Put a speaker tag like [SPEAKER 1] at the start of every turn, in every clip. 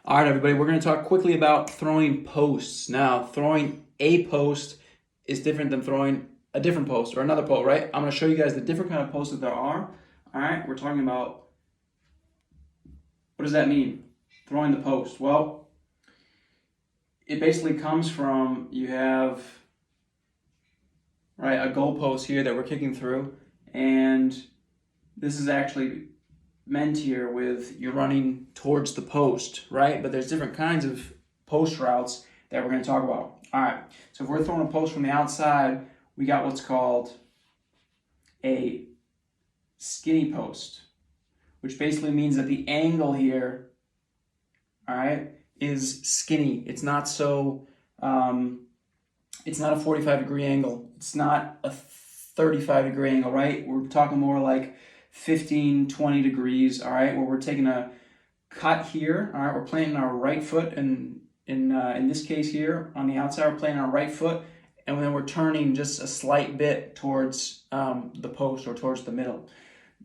[SPEAKER 1] All right, everybody, we're going to talk quickly about throwing posts. Now, throwing a post is different than throwing a different post or another post, right? I'm going to show you guys the different kind of posts that there are. All right, we're talking about what does that mean? Throwing the post. Well, it basically comes from you have a goal post here that we're kicking through, and this is actually meant here with you're running towards the post, right? But there's different kinds of post routes that we're going to talk about. All right, so if we're throwing a post from the outside, we got what's called a skinny post, which basically means that the angle here, all right, is skinny. It's not so, it's not a 45-degree angle. It's not a 35-degree angle, right? We're talking more like 15, 20 degrees, all right, where we're taking a cut here, all right, we're planting our right foot, and in this case here, on the outside, we're planting our right foot, and then we're turning just a slight bit towards the post or towards the middle.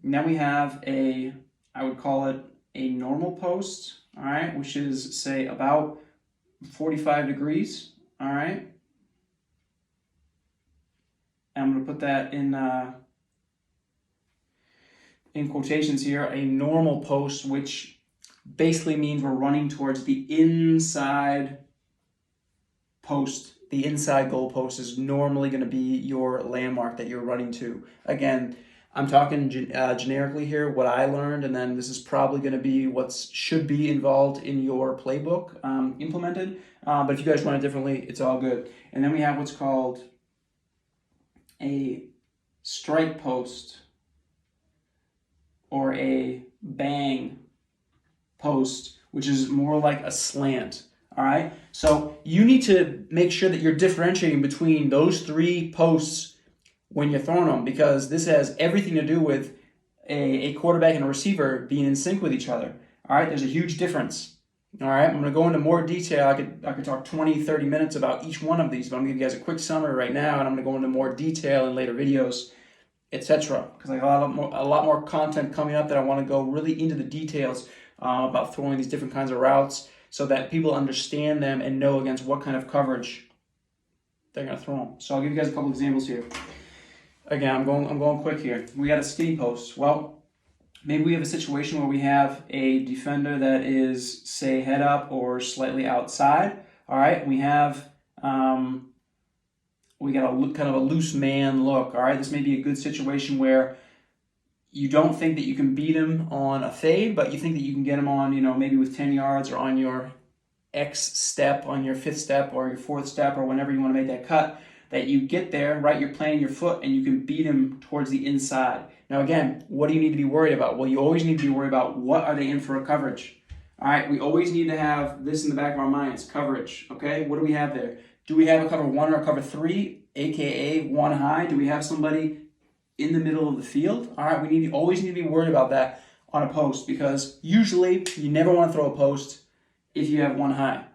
[SPEAKER 1] And then we have I would call it a normal post, all right, which is, say, about 45 degrees, all right. And I'm going to put that in quotations here, a normal post, which basically means we're running towards the inside post. The inside goal post is normally going to be your landmark that you're running to. Again, I'm talking generically here, what I learned, and then this is probably going to be what should be involved in your playbook implemented. But if you guys run it differently, it's all good. And then we have what's called a strike post, or a bang post, which is more like a slant, all right? So you need to make sure that you're differentiating between those three posts when you're throwing them, because this has everything to do with a quarterback and a receiver being in sync with each other, all right? There's a huge difference, all right? I'm going to go into more detail. I could talk 20, 30 minutes about each one of these, but I'm going to give you guys a quick summary right now, and I'm going to go into more detail in later videos, etc. Because I got a lot more content coming up that I want to go really into the details about throwing these different kinds of routes so that people understand them and know against what kind of coverage they're going to throw them. So I'll give you guys a couple examples here. Again, I'm going quick here. We got a skinny post. Well, maybe we have a situation where we have a defender that is, say, head up or slightly outside. All right, we have we got a kind of a loose man look, all right? This may be a good situation where you don't think that you can beat him on a fade, but you think that you can get him on, maybe with 10 yards or on your X step, on your fifth step or your fourth step or whenever you want to make that cut, that you get there, right? You're planting your foot and you can beat him towards the inside. Now, again, what do you need to be worried about? Well, you always need to be worried about what are they in for a coverage. All right, we always need to have this in the back of our minds, coverage, okay? What do we have there? Do we have a cover 1 or a cover 3, aka 1 high? Do we have somebody in the middle of the field? All right, we always need to be worried about that on a post, because usually you never want to throw a post if you have 1 high.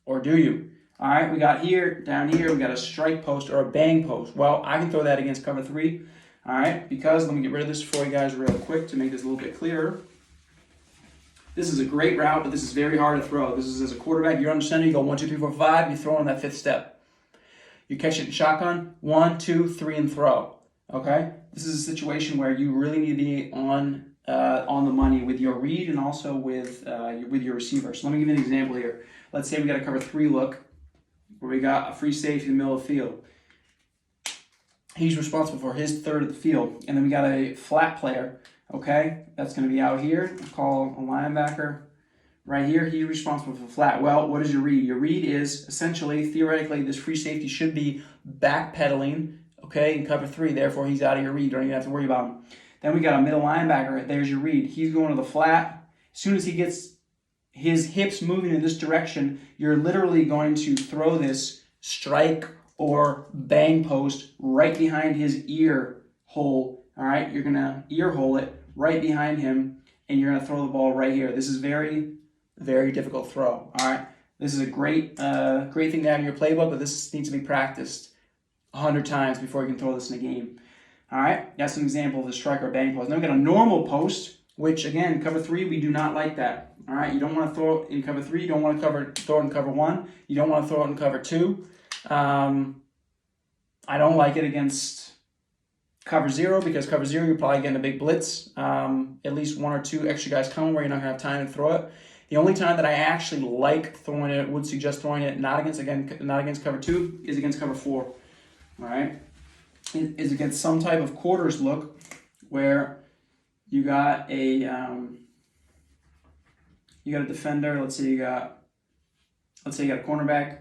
[SPEAKER 1] Or do you? All right, we got down here, we got a strike post or a bang post. Well, I can throw that against cover 3, all right, because let me get rid of this for you guys real quick to make this a little bit clearer. This is a great route, but this is very hard to throw. This is as a quarterback, you're under center, you go 1, 2, 3, 4, 5, you throw on that fifth step. You catch it in shotgun, 1, 2, 3, and throw. Okay? This is a situation where you really need to be on the money with your read and also with your receiver. So let me give you an example here. Let's say we got a cover 3 look where we got a free safety in the middle of the field. He's responsible for his third of the field. And then we got a flat player. Okay, that's going to be out here. We'll call a linebacker right here. He's responsible for flat. Well, what is your read? Your read is essentially, theoretically, this free safety should be backpedaling, okay, in cover 3. Therefore, he's out of your read. You don't even have to worry about him. Then we got a middle linebacker. There's your read. He's going to the flat. As soon as he gets his hips moving in this direction, you're literally going to throw this strike or bang post right behind his ear hole. All right, you're going to ear hole it right behind him, and you're going to throw the ball right here. This is very, very difficult throw, all right? This is a great thing to have in your playbook, but this needs to be practiced 100 times before you can throw this in a game, all right? That's an example of the strike or bang post. Now we got a normal post, which again, cover 3, we do not like that. All right, you don't want to throw it in cover 3. You don't want to throw it in cover 1. You don't want to throw it in cover 2. I don't like it against cover 0 because cover 0, you're probably getting a big blitz. At least 1 or 2 extra guys coming where you're not going to have time to throw it. The only time that I actually like throwing it, would suggest throwing it not against cover 2, is against cover 4. All right, is against some type of quarters look where you got a defender. Let's say you got a cornerback.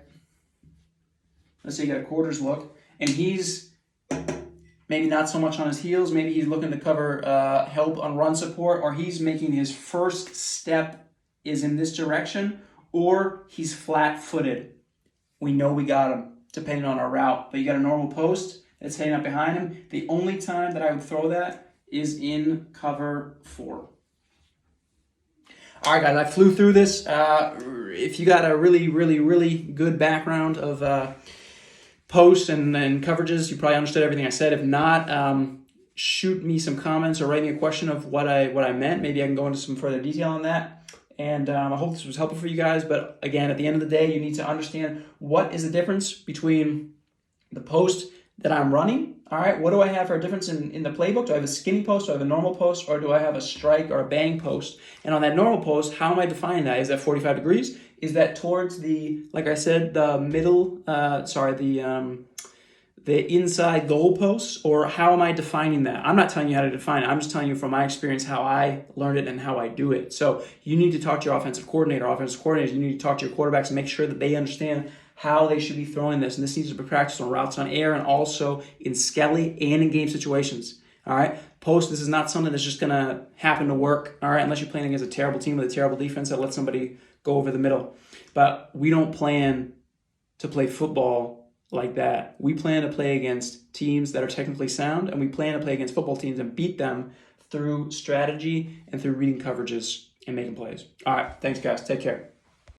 [SPEAKER 1] Let's say you got a quarters look, and he's maybe not so much on his heels. Maybe he's looking to cover help on run support, or he's making his first step is in this direction, or he's flat-footed. We know we got him, depending on our route. But you got a normal post that's heading up behind him. The only time that I would throw that is in cover 4. All right, guys, I flew through this. If you got a really, really, really good background of posts and coverages, you probably understood everything I said. If not, shoot me some comments or write me a question of what I meant. Maybe I can go into some further detail on that. And I hope this was helpful for you guys. But again, at the end of the day, you need to understand what is the difference between the post that I'm running. All right, what do I have for a difference in the playbook? Do I have a skinny post, do I have a normal post, or do I have a strike or a bang post? And on that normal post, how am I defining that? Is that 45 degrees? Is that towards the, like I said, the middle, the inside goal posts, or how am I defining that? I'm not telling you how to define it. I'm just telling you from my experience how I learned it and how I do it. So you need to talk to your offensive coordinators. You need to talk to your quarterbacks and make sure that they understand how they should be throwing this. And this needs to be practiced on routes on air and also in skelly and in game situations. All right? Post, this is not something that's just going to happen to work, all right, unless you're playing against a terrible team with a terrible defense that lets somebody go over the middle. But we don't plan to play football like that. We plan to play against teams that are technically sound, and we plan to play against football teams and beat them through strategy and through reading coverages and making plays. All right, thanks, guys. Take care.